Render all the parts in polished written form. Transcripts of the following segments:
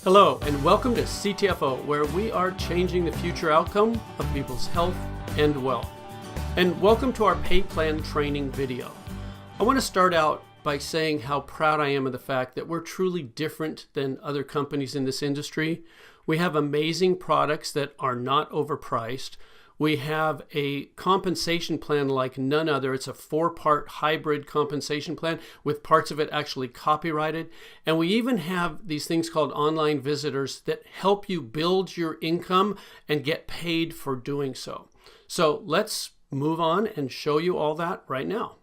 Hello, and welcome to CTFO, where we are changing the future outcome of people's health and wealth. And welcome to our pay plan training video. I want to start out by saying how proud I am of the fact that we're truly different than other companies in this industry. We have amazing products that are not overpriced. We have a compensation plan like none other. It's a 4-part hybrid compensation plan with parts of it actually copyrighted. And we even have these things called online visitors that help you build your income and get paid for doing so. So let's move on and show you all that right now.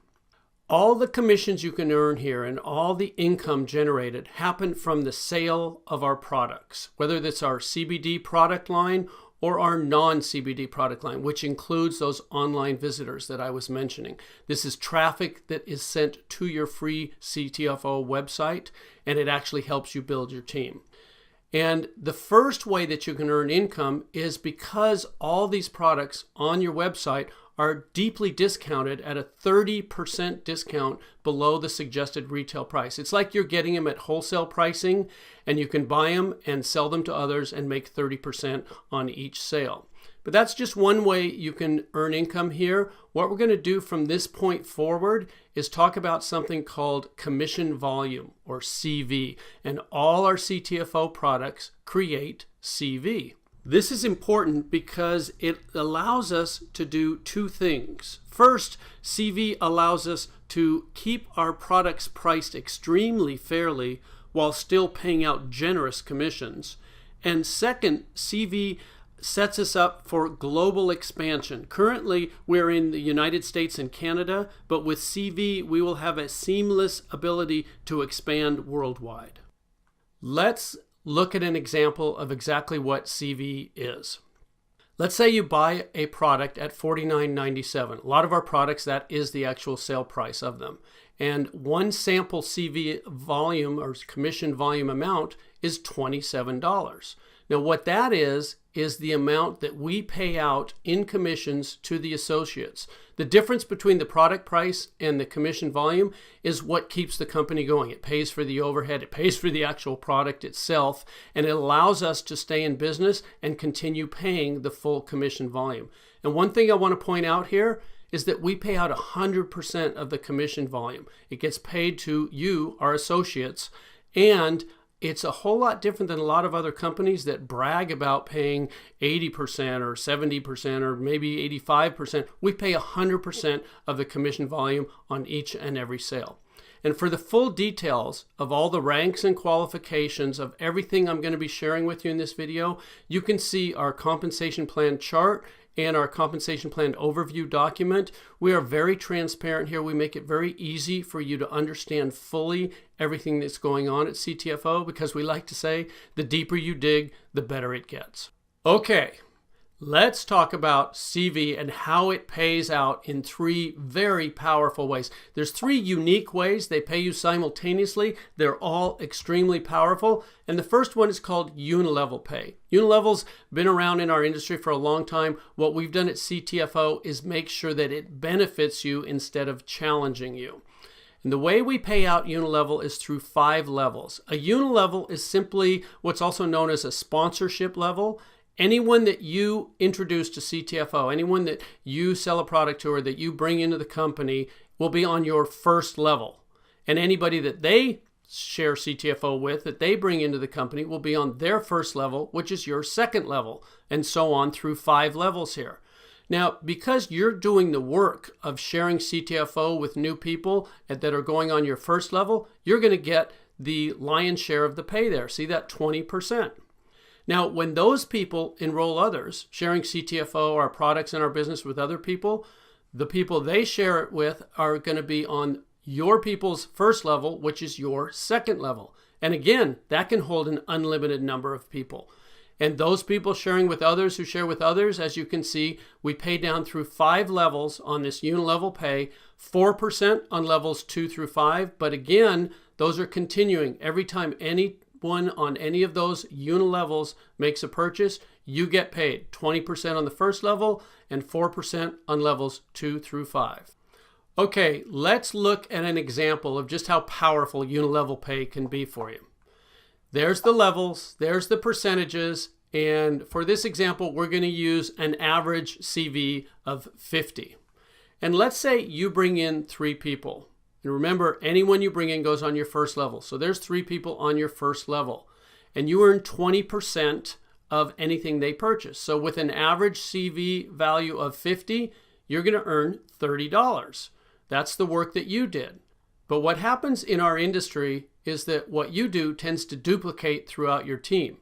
All the commissions you can earn here and all the income generated happen from the sale of our products, whether that's our CBD product line or our non-CBD product line, which includes those online visitors that I was mentioning. This is traffic that is sent to your free CTFO website, and it actually helps you build your team. And the first way that you can earn income is because all these products on your website are deeply discounted at a 30% discount below the suggested retail price. It's like you're getting them at wholesale pricing, and you can buy them and sell them to others and make 30% on each sale. But that's just one way you can earn income here. What we're going to do from this point forward is talk about something called commission volume, or CV, and all our CTFO products create CV. This is important because it allows us to do two things. First, CV allows us to keep our products priced extremely fairly while still paying out generous commissions. And second, CV sets us up for global expansion. Currently, we're in the United States and Canada, but with CV, we will have a seamless ability to expand worldwide. Let's look at an example of exactly what CV is. Let's say you buy a product at $49.97. A lot of our products, that is the actual sale price of them. And one sample CV volume or commission volume amount is $27. Now what that is the amount that we pay out in commissions to the associates. The difference between the product price and the commission volume is what keeps the company going. It pays for the overhead, it pays for the actual product itself, and it allows us to stay in business and continue paying the full commission volume. And one thing I want to point out here is that we pay out 100% of the commission volume. It gets paid to you, our associates, and it's a whole lot different than a lot of other companies that brag about paying 80% or 70% or maybe 85%. We pay 100% of the commission volume on each and every sale. And for the full details of all the ranks and qualifications of everything I'm going to be sharing with you in this video, you can see our compensation plan chart and our compensation plan overview document. We are very transparent here. We make it very easy for you to understand fully everything that's going on at CTFO, because we like to say the deeper you dig, the better it gets. Okay, let's talk about CV and how it pays out in 3 very powerful ways. There's 3 unique ways they pay you simultaneously. They're all extremely powerful. And the first one is called unilevel pay. Unilevel's been around in our industry for a long time. What we've done at CTFO is make sure that it benefits you instead of challenging you. And the way we pay out unilevel is through 5 levels. A unilevel is simply what's also known as a sponsorship level. Anyone that you introduce to CTFO, anyone that you sell a product to or that you bring into the company will be on your first level. And anybody that they share CTFO with, that they bring into the company, will be on their first level, which is your second level, and so on through 5 levels here. Now, because you're doing the work of sharing CTFO with new people that are going on your first level, you're going to get the lion's share of the pay there. See that 20%. Now, when those people enroll others, sharing CTFO, our products and our business with other people, the people they share it with are going to be on your people's first level, which is your second level. And again, that can hold an unlimited number of people. And those people sharing with others who share with others, as you can see, we pay down through 5 levels on this unilevel pay, 4% on levels 2 through 5. But again, those are continuing. Every time anyone on any of those unilevels makes a purchase, you get paid 20% on the first level and 4% on levels 2 through 5. Okay, let's look at an example of just how powerful unilevel pay can be for you. There's the levels, there's the percentages, and for this example, we're going to use an average CV of 50. And let's say you bring in 3 people. And remember, anyone you bring in goes on your first level. So there's 3 people on your first level. And you earn 20% of anything they purchase. So with an average CV value of 50, you're going to earn $30. That's the work that you did. But what happens in our industry is that what you do tends to duplicate throughout your team.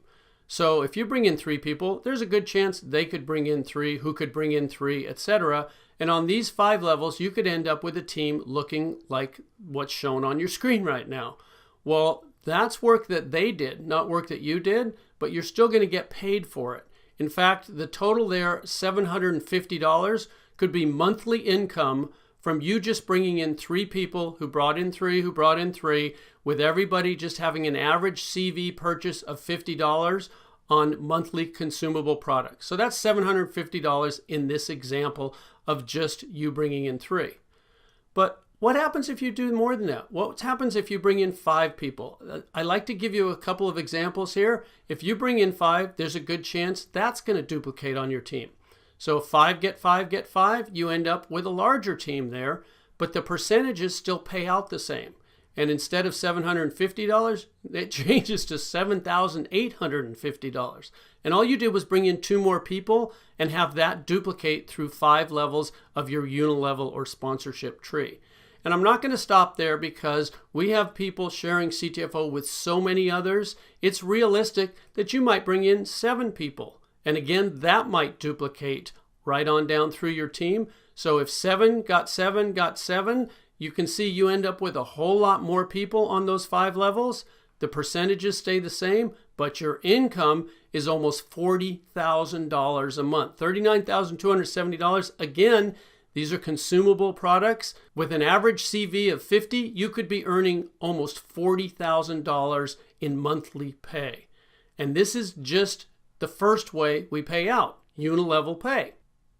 So if you bring in 3 people, there's a good chance they could bring in 3, who could bring in 3, etc. And on these 5 levels, you could end up with a team looking like what's shown on your screen right now. Well, that's work that they did, not work that you did, but you're still going to get paid for it. In fact, the total there, $750, could be monthly income from you just bringing in 3 people who brought in 3, who brought in 3, with everybody just having an average CV purchase of $50 on monthly consumable products. So that's $750 in this example of just you bringing in 3. But what happens if you do more than that? What happens if you bring in 5 people? I like to give you a couple of examples here. If you bring in 5, there's a good chance that's going to duplicate on your team. So if 5 get 5 get 5, you end up with a larger team there, but the percentages still pay out the same. And instead of $750, it changes to $7,850. And all you did was bring in 2 more people and have that duplicate through 5 levels of your unilevel or sponsorship tree. And I'm not going to stop there because we have people sharing CTFO with so many others. It's realistic that you might bring in 7 people. And again, that might duplicate right on down through your team. So if 7 got 7 got 7, you can see you end up with a whole lot more people on those 5 levels. The percentages stay the same, but your income is almost $40,000 a month, $39,270. Again, these are consumable products. With an average CV of 50, you could be earning almost $40,000 in monthly pay. And this is just the first way we pay out, unilevel pay.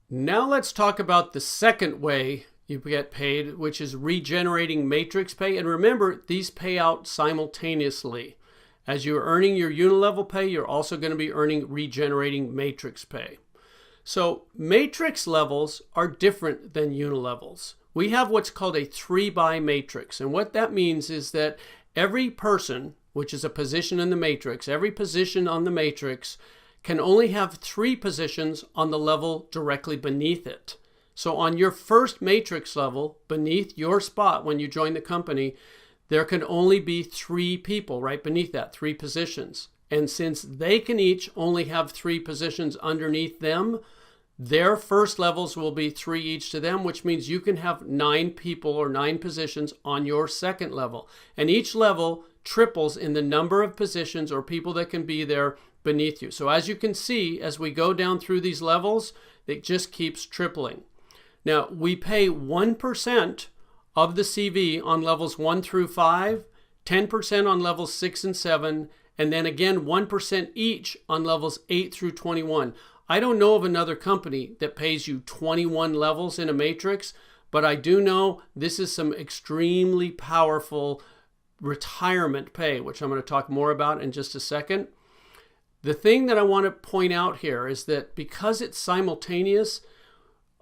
Now let's talk about the second way you get paid, which is regenerating matrix pay. And remember, these pay out simultaneously. As you're earning your unilevel pay, you're also going to be earning regenerating matrix pay. So matrix levels are different than unilevels. We have what's called a 3-by matrix. And what that means is that every person, which is a position in the matrix, every position on the matrix can only have 3 positions on the level directly beneath it. So on your first matrix level, beneath your spot when you join the company, there can only be 3 people right beneath that, 3 positions. And since they can each only have 3 positions underneath them, their first levels will be 3 each to them, which means you can have 9 people or 9 positions on your second level. And each level triples in the number of positions or people that can be there beneath you. So as you can see, as we go down through these levels, it just keeps tripling. Now, we pay 1% of the CV on levels 1 through 5, 10% on levels 6 and 7, and then again 1% each on levels 8 through 21. I don't know of another company that pays you 21 levels in a matrix, but I do know this is some extremely powerful retirement pay, which I'm going to talk more about in just a second. The thing that I want to point out here is that because it's simultaneous,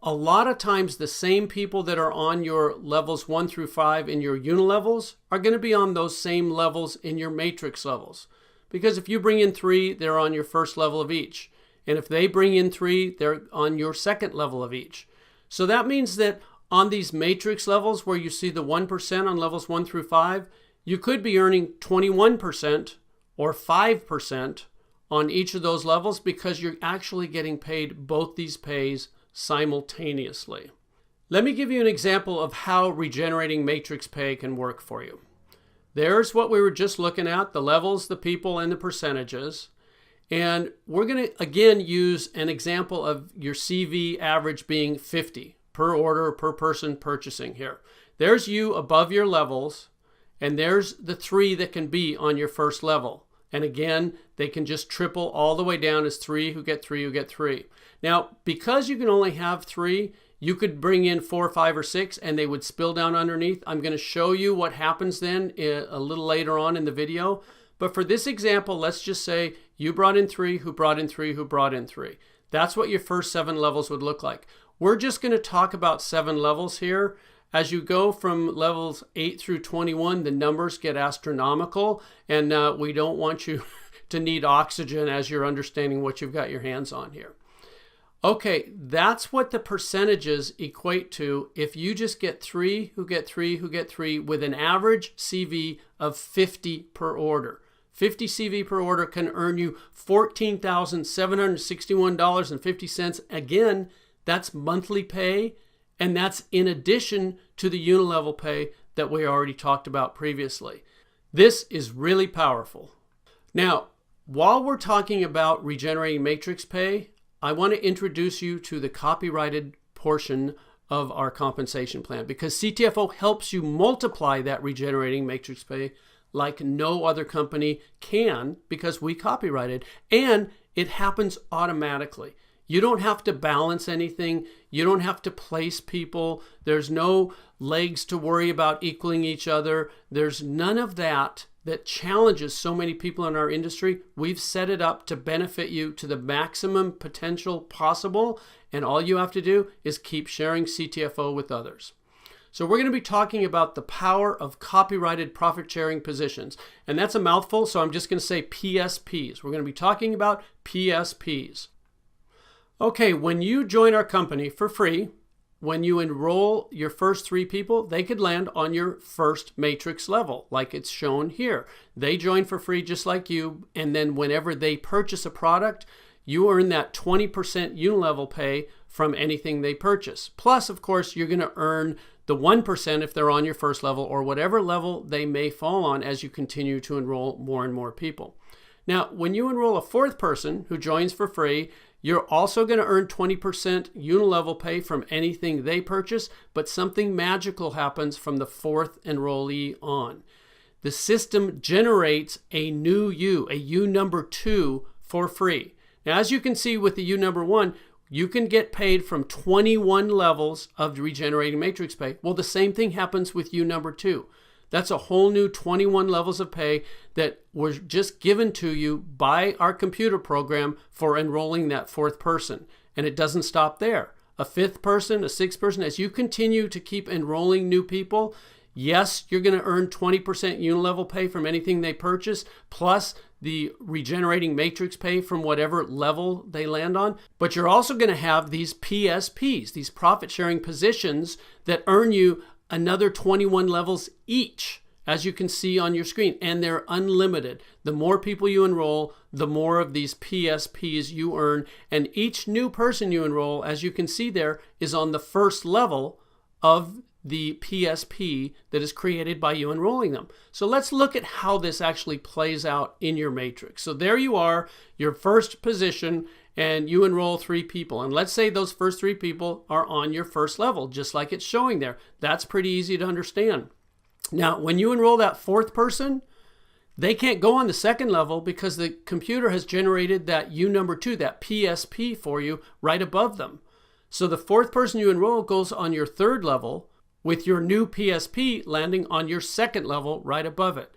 a lot of times the same people that are on your levels 1 through 5 in your unilevels are going to be on those same levels in your matrix levels. Because if you bring in 3, they're on your first level of each. And if they bring in 3, they're on your second level of each. So that means that on these matrix levels where you see the 1% on levels 1 through 5, you could be earning 21% or 5% on each of those levels because you're actually getting paid both these pays simultaneously. Let me give you an example of how regenerating matrix pay can work for you. There's what we were just looking at, the levels, the people, and the percentages. And we're going to, again, use an example of your CV average being 50 per order, per person purchasing here. There's you above your levels, and there's the 3 that can be on your first level. And again, they can just triple all the way down as 3 who get 3 who get 3. Now, because you can only have 3, you could bring in 4, 5, or 6, and they would spill down underneath. I'm going to show you what happens then a little later on in the video. But for this example, let's just say you brought in 3, who brought in 3, who brought in 3. That's what your first 7 levels would look like. We're just going to talk about 7 levels here. As you go from levels 8 through 21, the numbers get astronomical, and we don't want you to need oxygen as you're understanding what you've got your hands on here. Okay, that's what the percentages equate to if you just get 3 who get 3 who get 3 with an average CV of 50 per order. 50 CV per order can earn you $14,761.50. Again, that's monthly pay, and that's in addition to the unilevel pay that we already talked about previously. This is really powerful. Now, while we're talking about regenerating matrix pay, I want to introduce you to the copyrighted portion of our compensation plan, because CTFO helps you multiply that regenerating matrix pay like no other company can, because we copyright it, and it happens automatically. You don't have to balance anything. You don't have to place people. There's no legs to worry about equaling each other. There's none of that challenges so many people in our industry. We've set it up to benefit you to the maximum potential possible, and all you have to do is keep sharing CTFO with others. So we're going to be talking about the power of copyrighted profit-sharing positions, and that's a mouthful, so I'm just going to say PSPs. We're going to be talking about PSPs. Okay, when you join our company for free, when you enroll your first 3 people, they could land on your first matrix level, like it's shown here. They join for free just like you, and then whenever they purchase a product, you earn that 20% unilevel pay from anything they purchase. Plus, of course, you're going to earn the 1% if they're on your first level, or whatever level they may fall on as you continue to enroll more and more people. Now, when you enroll a 4th person who joins for free, you're also going to earn 20% unilevel pay from anything they purchase, but something magical happens from the 4th enrollee on. The system generates a new U, a U number 2, for free. Now, as you can see with the U number 1, you can get paid from 21 levels of regenerating matrix pay. Well, the same thing happens with U number 2. That's a whole new 21 levels of pay that was just given to you by our computer program for enrolling that 4th person. And it doesn't stop there. A 5th person, a 6th person, as you continue to keep enrolling new people, yes, you're going to earn 20% unilevel pay from anything they purchase, plus the regenerating matrix pay from whatever level they land on. But you're also going to have these PSPs, these profit sharing positions that earn you another 21 levels each, as you can see on your screen, and they're unlimited. The more people you enroll, the more of these PSPs you earn, and each new person you enroll, as you can see there, is on the first level of the PSP that is created by you enrolling them. So let's look at how this actually plays out in your matrix. So there you are, your first position, and you enroll 3 people. And let's say those first 3 people are on your first level, just like it's showing there. That's pretty easy to understand. Now, when you enroll that 4th person, they can't go on the 2nd level because the computer has generated that U number 2, that PSP for you right above them. So the 4th person you enroll goes on your 3rd level, with your new PSP landing on your 2nd level right above it.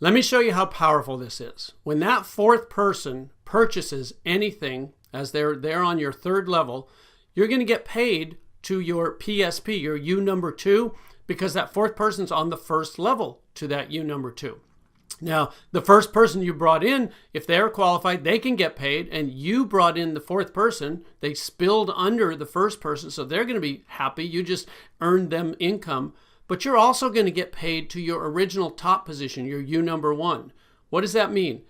Let me show you how powerful this is. When that 4th person purchases anything, as they're on your 3rd level, you're going to get paid to your PSP, your U number 2, because that 4th person's on the 1st level to that U number 2. Now, the first person you brought in, if they're qualified, they can get paid, and you brought in the 4th person. They spilled under the 1st person, so they're going to be happy. You just earned them income. But you're also going to get paid to your original top position, your U number 1. What does that mean?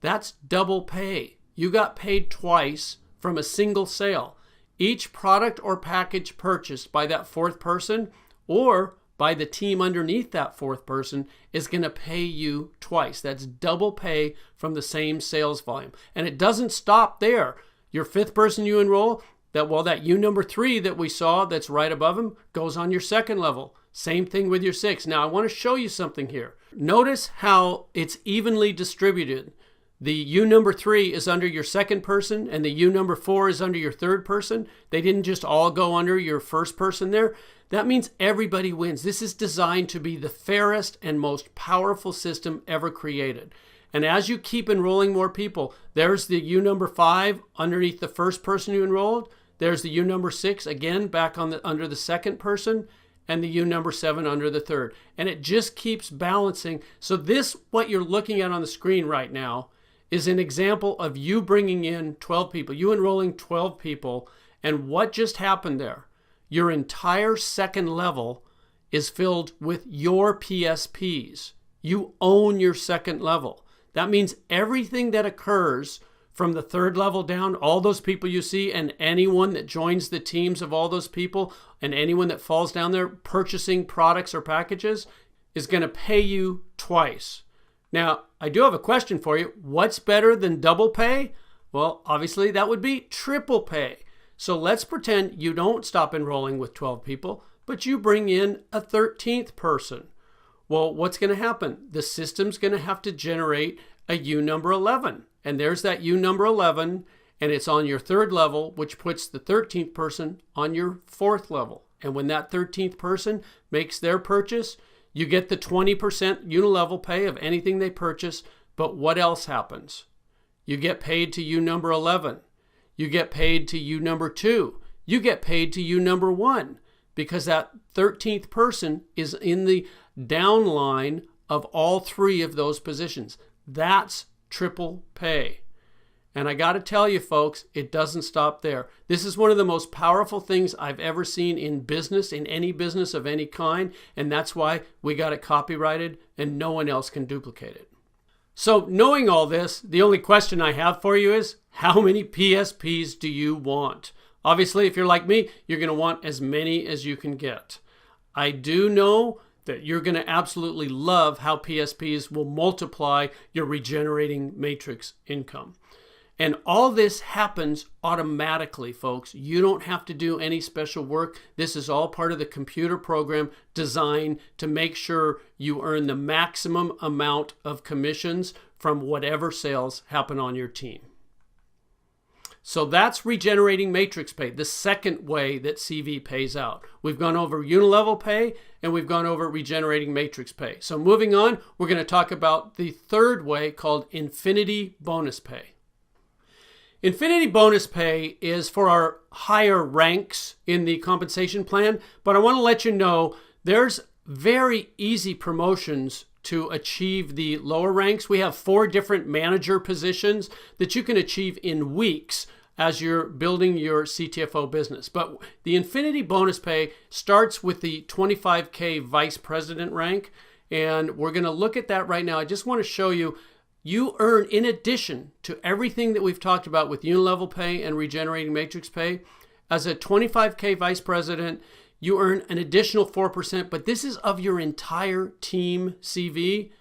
That's double pay. You got paid twice from a single sale. Each product or package purchased by that 4th person or by the team underneath that 4th person is going to pay you twice. That's double pay from the same sales volume. And it doesn't stop there. Your 5th person you enroll, that U number 3 that we saw that's right above him goes on your 2nd level. Same thing with your 6th. Now I want to show you something here. Notice how it's evenly distributed. The U number 3 is under your 2nd person, and the U number 4 is under your 3rd person. They didn't just all go under your 1st person there. That means everybody wins. This is designed to be the fairest and most powerful system ever created. And as you keep enrolling more people, there's the U number 5 underneath the first person you enrolled. There's the U number 6 again back on under the second person, and the U number 7 under the third. And it just keeps balancing. So this, what you're looking at on the screen right now, is an example of you bringing in 12 people, you enrolling 12 people. And what just happened there? Your entire second level is filled with your PSPs. You own your second level. That means everything that occurs from the third level down, all those people you see, and anyone that joins the teams of all those people, and anyone that falls down there purchasing products or packages, is going to pay you twice. Now, I do have a question for you. What's better than double pay? Well, obviously that would be triple pay. So let's pretend you don't stop enrolling with 12 people, but you bring in a 13th person. Well, what's going to happen? The system's going to have to generate a U number 11. And there's that U number 11, and it's on your third level, which puts the 13th person on your fourth level. And when that 13th person makes their purchase, you get the 20% unilevel pay of anything they purchase. But what else happens? You get paid to U number 11. You get paid to U number 2. You get paid to U number 1, because that 13th person is in the downline of all 3 of those positions. That's triple pay. And I got to tell you, folks, it doesn't stop there. This is one of the most powerful things I've ever seen in business, in any business of any kind. And that's why we got it copyrighted and no one else can duplicate it. So knowing all this, the only question I have for you is, how many PSPs do you want? Obviously, if you're like me, you're going to want as many as you can get. I do know that you're going to absolutely love how PSPs will multiply your regenerating matrix income. And all this happens automatically, folks. You don't have to do any special work. This is all part of the computer program designed to make sure you earn the maximum amount of commissions from whatever sales happen on your team. So that's regenerating matrix pay, the second way that CV pays out. We've gone over unilevel pay and we've gone over regenerating matrix pay. So moving on, we're going to talk about the third way called infinity bonus pay. Infinity bonus pay is for our higher ranks in the compensation plan, but I want to let you know there's very easy promotions to achieve the lower ranks. We have 4 different manager positions that you can achieve in weeks as you're building your CTFO business. But the infinity bonus pay starts with the 25K vice president rank, and we're going to look at that right now. I just want to show you, you earn, in addition to everything that we've talked about with unilevel pay and regenerating matrix pay, as a 25K vice president, you earn an additional 4%, but this is of your entire team CV,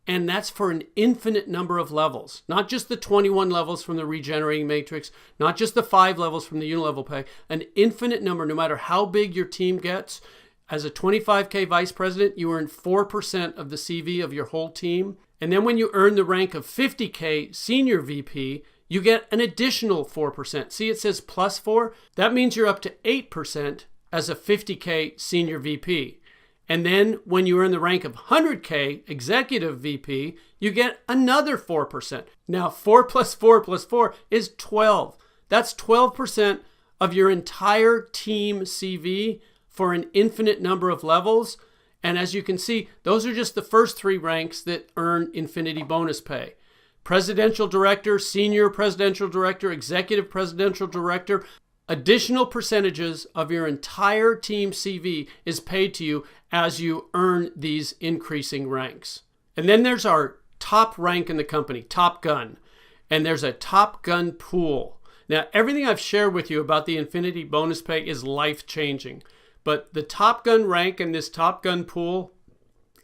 and that's for an infinite number of levels. Not just the 21 levels from the regenerating matrix, not just the 5 levels from the unilevel pay, an infinite number, no matter how big your team gets. As a 25K vice president, you earn 4% of the CV of your whole team. And then when you earn the rank of 50K senior VP, you get an additional 4%. See, it says plus 4. That means you're up to 8% as a 50K senior VP. And then when you earn the rank of 100K executive VP, you get another 4%. Now 4 plus 4 plus 4 is 12. That's 12% of your entire team CV for an infinite number of levels. And as you can see, those are just the first 3 ranks that earn infinity bonus pay. Presidential director, senior presidential director, executive presidential director. Additional percentages of your entire team CV is paid to you as you earn these increasing ranks. And then there's our top rank in the company, Top Gun. And there's a Top Gun pool. Now, everything I've shared with you about the infinity bonus pay is life-changing. But the Top Gun rank and this Top Gun pool,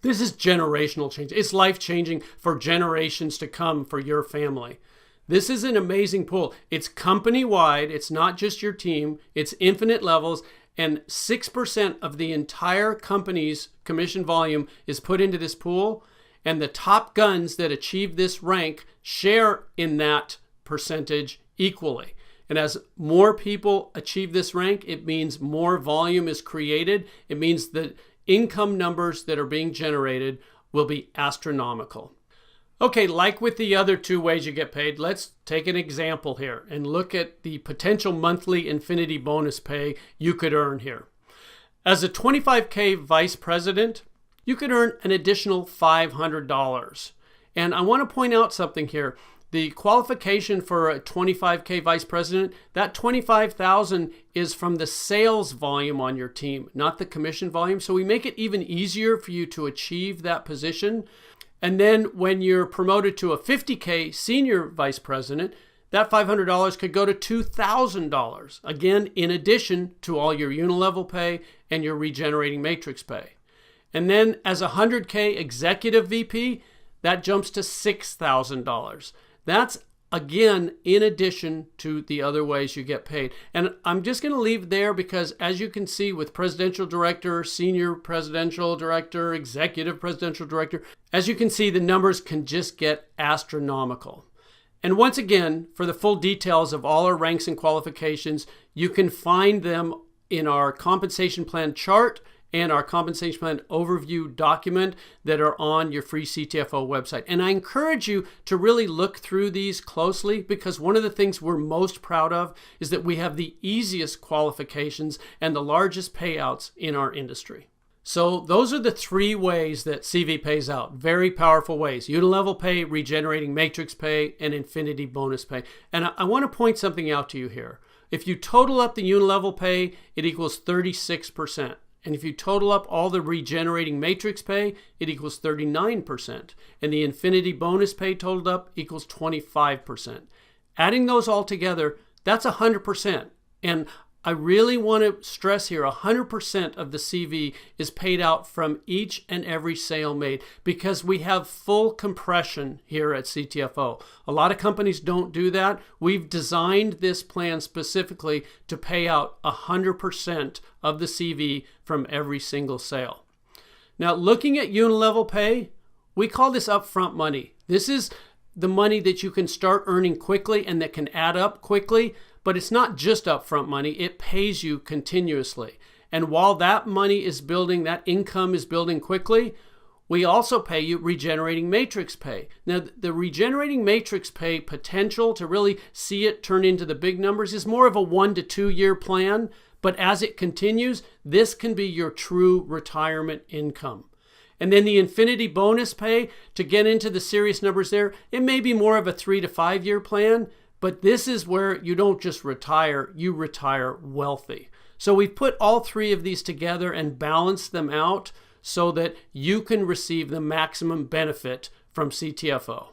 this is generational change. It's life-changing for generations to come for your family. This is an amazing pool. It's company-wide. It's not just your team. It's infinite levels. And 6% of the entire company's commission volume is put into this pool. And the top guns that achieve this rank share in that percentage equally. And as more people achieve this rank, it means more volume is created. It means the income numbers that are being generated will be astronomical. Okay, like with the other two ways you get paid, let's take an example here and look at the potential monthly infinity bonus pay you could earn here. As a 25K vice president, you could earn an additional $500. And I want to point out something here. The qualification for a 25K vice president, that $25,000 is from the sales volume on your team, not the commission volume. So we make it even easier for you to achieve that position. And then when you're promoted to a 50K senior vice president, that $500 could go to $2,000. Again, in addition to all your unilevel pay and your regenerating matrix pay. And then as a 100K executive VP, that jumps to $6,000. That's, again, in addition to the other ways you get paid. And I'm just going to leave there because, as you can see with presidential director, senior presidential director, executive presidential director, as you can see, the numbers can just get astronomical. And once again, for the full details of all our ranks and qualifications, you can find them in our compensation plan chart and our compensation plan overview document that are on your free CTFO website. And I encourage you to really look through these closely because one of the things we're most proud of is that we have the easiest qualifications and the largest payouts in our industry. So those are the three ways that CV pays out. Very powerful ways: unilevel pay, regenerating matrix pay, and infinity bonus pay. And I want to point something out to you here. If you total up the unilevel pay, it equals 36%. And if you total up all the regenerating matrix pay, it equals 39%. And the infinity bonus pay totaled up equals 25%. Adding those all together, that's 100%. And I really want to stress here, 100% of the CV is paid out from each and every sale made because we have full compression here at CTFO. A lot of companies don't do that. We've designed this plan specifically to pay out 100% of the CV from every single sale. Now, looking at unilevel pay, we call this upfront money. This is the money that you can start earning quickly and that can add up quickly. But it's not just upfront money, it pays you continuously. And while that money is building, that income is building quickly, we also pay you regenerating matrix pay. Now, the regenerating matrix pay potential to really see it turn into the big numbers is more of a 1 to 2 year plan. But as it continues, this can be your true retirement income. And then the infinity bonus pay, to get into the serious numbers there, it may be more of a 3 to 5 year plan. But this is where you don't just retire, you retire wealthy. So we've put all three of these together and balanced them out so that you can receive the maximum benefit from CTFO.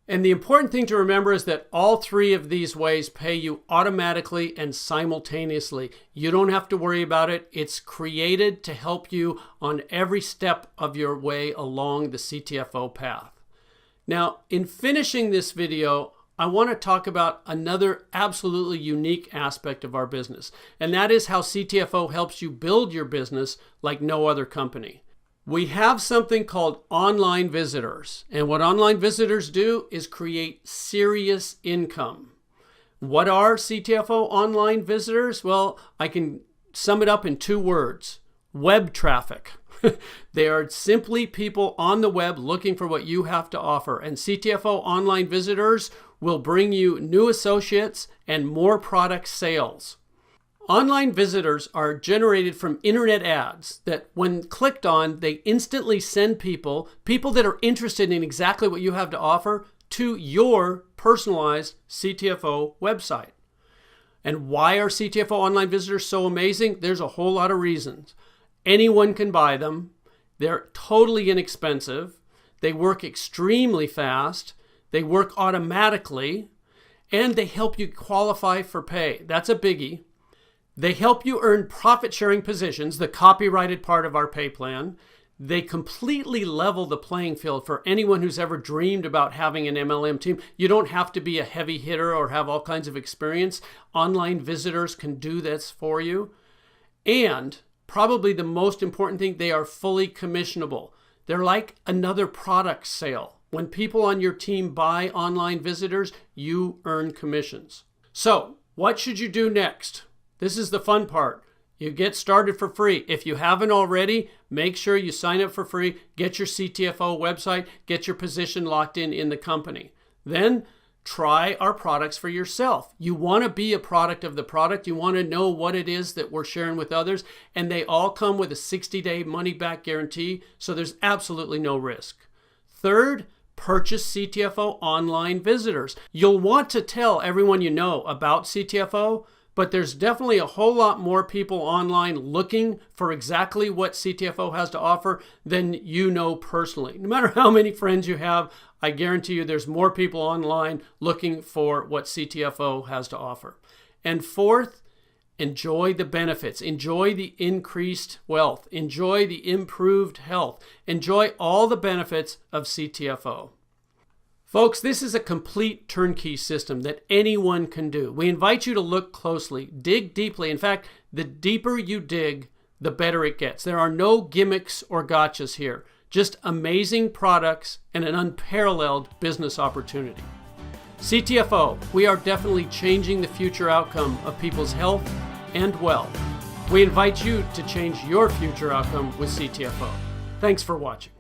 And the important thing to remember is that all three of these ways pay you automatically and simultaneously. You don't have to worry about it. It's created to help you on every step of your way along the CTFO path. Now, in finishing this video, I want to talk about another absolutely unique aspect of our business, and that is how CTFO helps you build your business like no other company. We have something called online visitors, and what online visitors do is create serious income. What are CTFO online visitors? Well, I can sum it up in 2 words: web traffic. They are simply people on the web looking for what you have to offer, and CTFO online visitors will bring you new associates and more product sales. Online visitors are generated from internet ads that when clicked on, they instantly send people that are interested in exactly what you have to offer to your personalized CTFO website. And why are CTFO online visitors so amazing? There's a whole lot of reasons. Anyone can buy them. They're totally inexpensive. They work extremely fast. They work automatically. And they help you qualify for pay. That's a biggie. They help you earn profit-sharing positions, the copyrighted part of our pay plan. They completely level the playing field for anyone who's ever dreamed about having an MLM team. You don't have to be a heavy hitter or have all kinds of experience. Online visitors can do this for you. And probably the most important thing, they are fully commissionable. They're like another product sale. When people on your team buy online visitors, you earn commissions. So, what should you do next? This is the fun part. You get started for free. If you haven't already, make sure you sign up for free, get your CTFO website, get your position locked in the company. Then try our products for yourself. You want to be a product of the product. You want to know what it is that we're sharing with others. And they all come with a 60-day money-back guarantee, so there's absolutely no risk. Third, purchase CTFO online visitors. You'll want to tell everyone you know about CTFO, but there's definitely a whole lot more people online looking for exactly what CTFO has to offer than you know personally. No matter how many friends you have, I guarantee you there's more people online looking for what CTFO has to offer. And fourth, enjoy the benefits. Enjoy the increased wealth. Enjoy the improved health. Enjoy all the benefits of CTFO. Folks, this is a complete turnkey system that anyone can do. We invite you to look closely, dig deeply. In fact, the deeper you dig, the better it gets. There are no gimmicks or gotchas here. Just amazing products and an unparalleled business opportunity. CTFO, we are definitely changing the future outcome of people's health and wealth. We invite you to change your future outcome with CTFO. Thanks for watching.